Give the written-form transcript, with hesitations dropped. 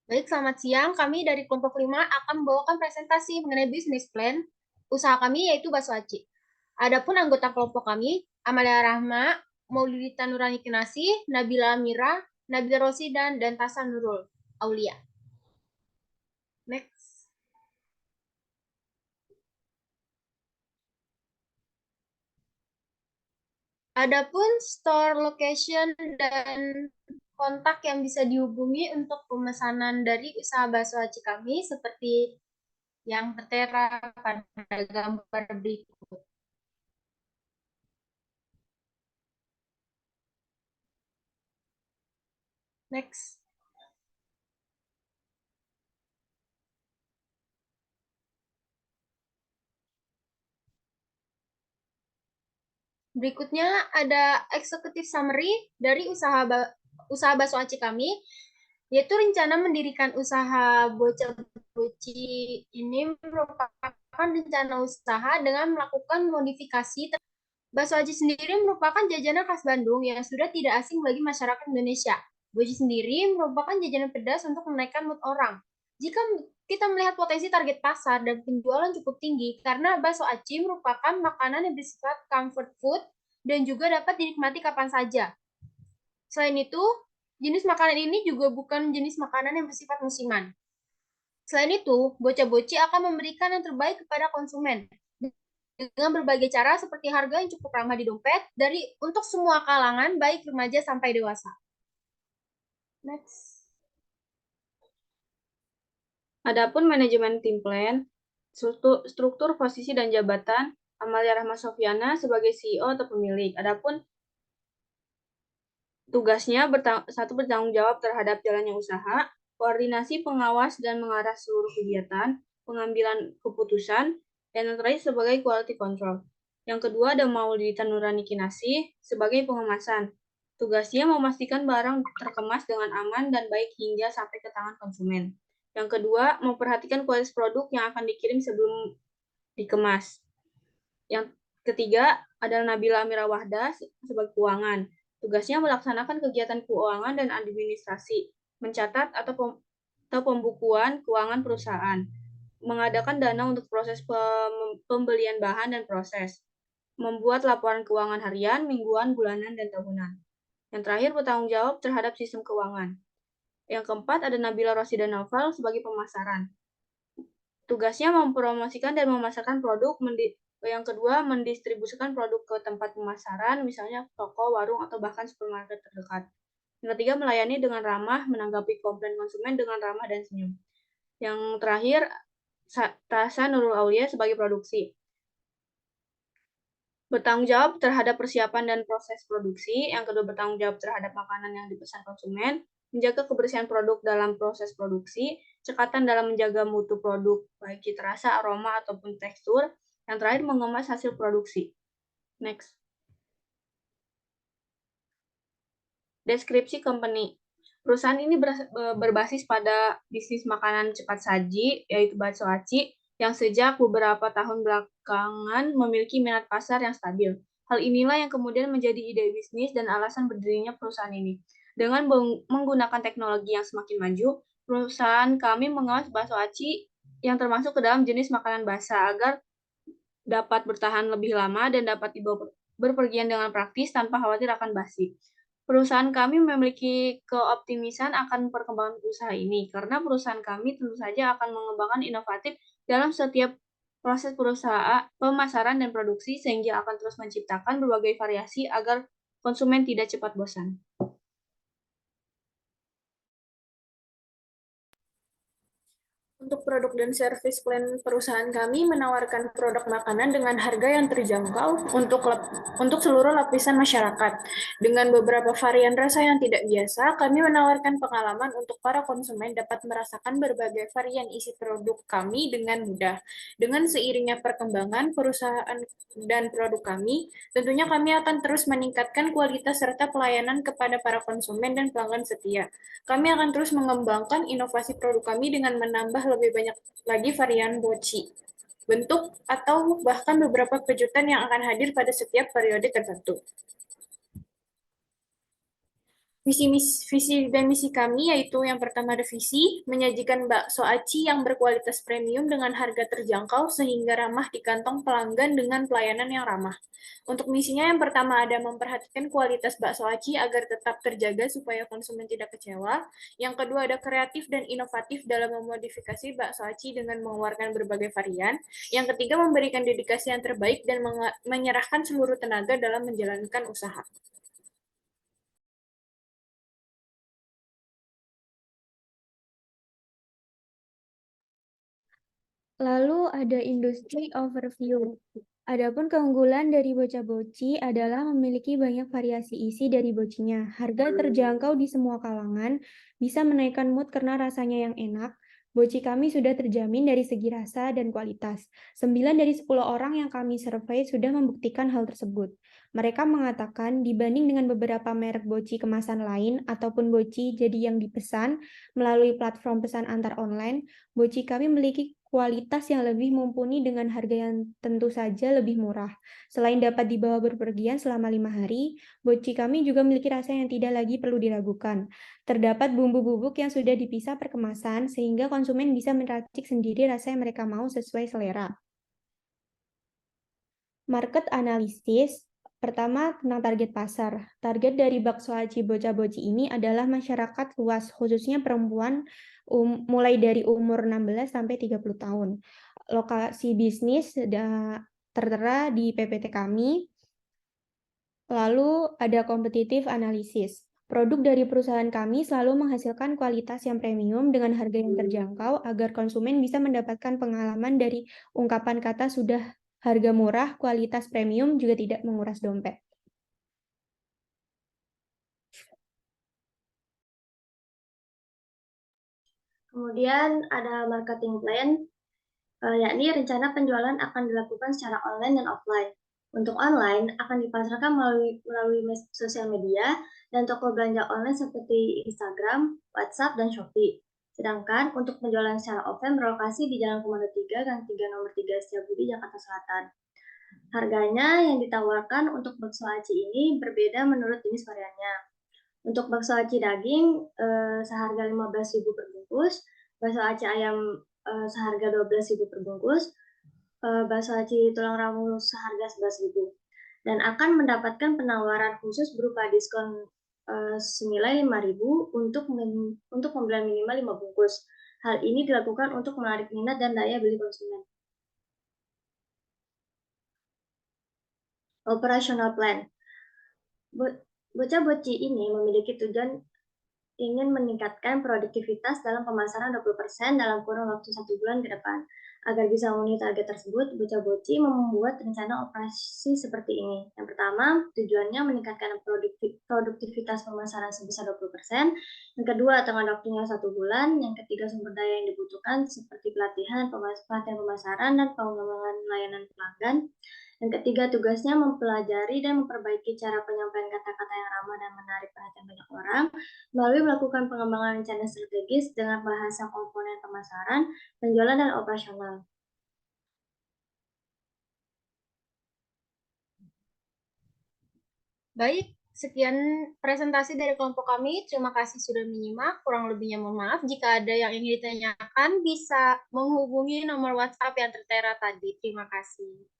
Baik, selamat siang. Kami dari kelompok 5 akan membawakan presentasi mengenai bisnis plan usaha kami, yaitu Bakso Aci. Adapun anggota kelompok kami, Amalia Rahma, Maulidita Nurani Kinasi, Nabila Mira, Nabila Rosidan, dan Tasa Nurul Aulia. Next. Adapun store location dan kontak yang bisa dihubungi untuk pemesanan dari usaha bakso aci kami seperti yang tertera pada gambar berikut. Next. Berikutnya ada executive summary dari usaha bakso aci kami, yaitu rencana mendirikan usaha bocah boci ini merupakan rencana usaha dengan melakukan modifikasi. Bakso aci sendiri merupakan jajanan khas Bandung yang sudah tidak asing bagi masyarakat Indonesia. Boci sendiri merupakan jajanan pedas untuk menaikkan mood orang. Jika kita melihat potensi target pasar dan penjualan cukup tinggi, karena bakso aci merupakan makanan yang bersifat comfort food dan juga dapat dinikmati kapan saja. Selain itu, jenis makanan ini juga bukan jenis makanan yang bersifat musiman. Selain itu, bocah-boci akan memberikan yang terbaik kepada konsumen dengan berbagai cara seperti harga yang cukup ramah di dompet untuk semua kalangan, baik remaja sampai dewasa. Next. Adapun manajemen tim plan, struktur posisi dan jabatan, Amalia Rahma Sofyana sebagai CEO atau pemilik. Adapun tugasnya bertanggung jawab terhadap jalannya usaha, koordinasi, pengawas, dan mengarah seluruh kegiatan, pengambilan keputusan, dan yang terakhir sebagai quality control. Yang kedua ada Maulidita Nurani Kinasi sebagai pengemasan. Tugasnya memastikan barang terkemas dengan aman dan baik hingga sampai ke tangan konsumen. Yang kedua, memperhatikan kualitas produk yang akan dikirim sebelum dikemas. Yang ketiga adalah Nabila Amira Wahda sebagai keuangan. Tugasnya melaksanakan kegiatan keuangan dan administrasi, mencatat atau pembukuan keuangan perusahaan, mengadakan dana untuk proses pembelian bahan dan proses, membuat laporan keuangan harian, mingguan, bulanan, dan tahunan. Yang terakhir, bertanggung jawab terhadap sistem keuangan. Yang keempat ada Nabila Rosida Novel sebagai pemasaran. Tugasnya mempromosikan dan memasarkan produk. Yang kedua, mendistribusikan produk ke tempat pemasaran, misalnya toko, warung, atau bahkan supermarket terdekat. Yang ketiga, melayani dengan ramah, menanggapi komplain konsumen dengan ramah dan senyum. Yang terakhir, Tasa Nurul Aulia sebagai produksi. Bertanggung jawab terhadap persiapan dan proses produksi. Yang kedua, bertanggung jawab terhadap makanan yang dipesan konsumen, menjaga kebersihan produk dalam proses produksi, cekatan dalam menjaga mutu produk, baik cita rasa, aroma, ataupun tekstur. Yang terakhir, mengemas hasil produksi. Next. Deskripsi company. Perusahaan ini berbasis pada bisnis makanan cepat saji, yaitu bakso aci, yang sejak beberapa tahun belakangan memiliki minat pasar yang stabil. Hal inilah yang kemudian menjadi ide bisnis dan alasan berdirinya perusahaan ini. Dengan menggunakan teknologi yang semakin maju, perusahaan kami mengemas bakso aci yang termasuk ke dalam jenis makanan basah agar dapat bertahan lebih lama dan dapat dibawa berpergian dengan praktis tanpa khawatir akan basi. Perusahaan kami memiliki keoptimisan akan perkembangan usaha ini, karena perusahaan kami tentu saja akan mengembangkan inovatif dalam setiap proses perusahaan, pemasaran, dan produksi, sehingga akan terus menciptakan berbagai variasi agar konsumen tidak cepat bosan. Untuk produk dan service plan perusahaan kami menawarkan produk makanan dengan harga yang terjangkau untuk seluruh lapisan masyarakat. Dengan beberapa varian rasa yang tidak biasa, kami menawarkan pengalaman untuk para konsumen dapat merasakan berbagai varian isi produk kami dengan mudah. Dengan seiringnya perkembangan perusahaan dan produk kami, tentunya kami akan terus meningkatkan kualitas serta pelayanan kepada para konsumen dan pelanggan setia. Kami akan terus mengembangkan inovasi produk kami dengan menambah lebih banyak lagi varian boci, bentuk, atau bahkan beberapa kejutan yang akan hadir pada setiap periode tertentu. Visi dan misi kami yaitu yang pertama revisi, menyajikan bakso aci yang berkualitas premium dengan harga terjangkau sehingga ramah di kantong pelanggan dengan pelayanan yang ramah. Untuk misinya yang pertama ada memperhatikan kualitas bakso aci agar tetap terjaga supaya konsumen tidak kecewa. Yang kedua ada kreatif dan inovatif dalam memodifikasi bakso aci dengan mengeluarkan berbagai varian. Yang ketiga memberikan dedikasi yang terbaik dan menyerahkan seluruh tenaga dalam menjalankan usaha. Lalu ada industri overview. Adapun keunggulan dari Boca Boci adalah memiliki banyak variasi isi dari bocinya. Harga terjangkau di semua kalangan, bisa menaikkan mood karena rasanya yang enak. Boci kami sudah terjamin dari segi rasa dan kualitas. 9 dari 10 orang yang kami survei sudah membuktikan hal tersebut. Mereka mengatakan dibanding dengan beberapa merek boci kemasan lain ataupun boci jadi yang dipesan melalui platform pesan antar online, boci kami memiliki kualitas yang lebih mumpuni dengan harga yang tentu saja lebih murah. Selain dapat dibawa berpergian selama 5 hari, boci kami juga memiliki rasa yang tidak lagi perlu diragukan. Terdapat bumbu bubuk yang sudah dipisah per kemasan, sehingga konsumen bisa meracik sendiri rasa yang mereka mau sesuai selera. Market analisis. Pertama, tentang target pasar. Target dari bakso aci Boca Boci ini adalah masyarakat luas, khususnya perempuan mulai dari umur 16 sampai 30 tahun. Lokasi bisnis tertera di PPT kami. Lalu ada kompetitif analisis. Produk dari perusahaan kami selalu menghasilkan kualitas yang premium dengan harga yang terjangkau agar konsumen bisa mendapatkan pengalaman dari ungkapan kata sudah harga murah, kualitas premium juga tidak menguras dompet. Kemudian ada marketing plan, yakni rencana penjualan akan dilakukan secara online dan offline. Untuk online akan dipasarkan melalui sosial media dan toko belanja online seperti Instagram, WhatsApp, dan Shopee. Sedangkan untuk penjualan secara offline berlokasi di Jalan Komando 3, Gang 3 Nomor 3 Setiabudi, Jakarta Selatan. Harganya yang ditawarkan untuk bakso aci ini berbeda menurut jenis variannya. Untuk bakso aci daging seharga 15.000 per bungkus, bakso aci ayam seharga 12.000 per bungkus, bakso aci tulang ramus seharga 11.000. Dan akan mendapatkan penawaran khusus berupa diskon senilai 5.000 untuk pembelian minimal 5 bungkus. Hal ini dilakukan untuk menarik minat dan daya beli konsumen. Operational plan. Boca Boci ini memiliki tujuan ingin meningkatkan produktivitas dalam pemasaran 20% dalam kurun waktu 1 bulan ke depan. Agar bisa memenuhi target tersebut, Boca Boci membuat rencana operasi seperti ini. Yang pertama, tujuannya meningkatkan produktivitas pemasaran sebesar 20%. Yang kedua, tengah waktunya 1 bulan. Yang ketiga, sumber daya yang dibutuhkan seperti pelatihan pemasaran dan pengembangan layanan pelanggan. Yang ketiga, tugasnya mempelajari dan memperbaiki cara penyampaian kata-kata yang ramah dan menarik perhatian banyak orang melalui melakukan pengembangan rencana strategis dengan bahasa komponen pemasaran, penjualan, dan operasional. Baik, sekian presentasi dari kelompok kami. Terima kasih sudah menyimak. Kurang lebihnya mohon maaf. Jika ada yang ingin ditanyakan, bisa menghubungi nomor WhatsApp yang tertera tadi. Terima kasih.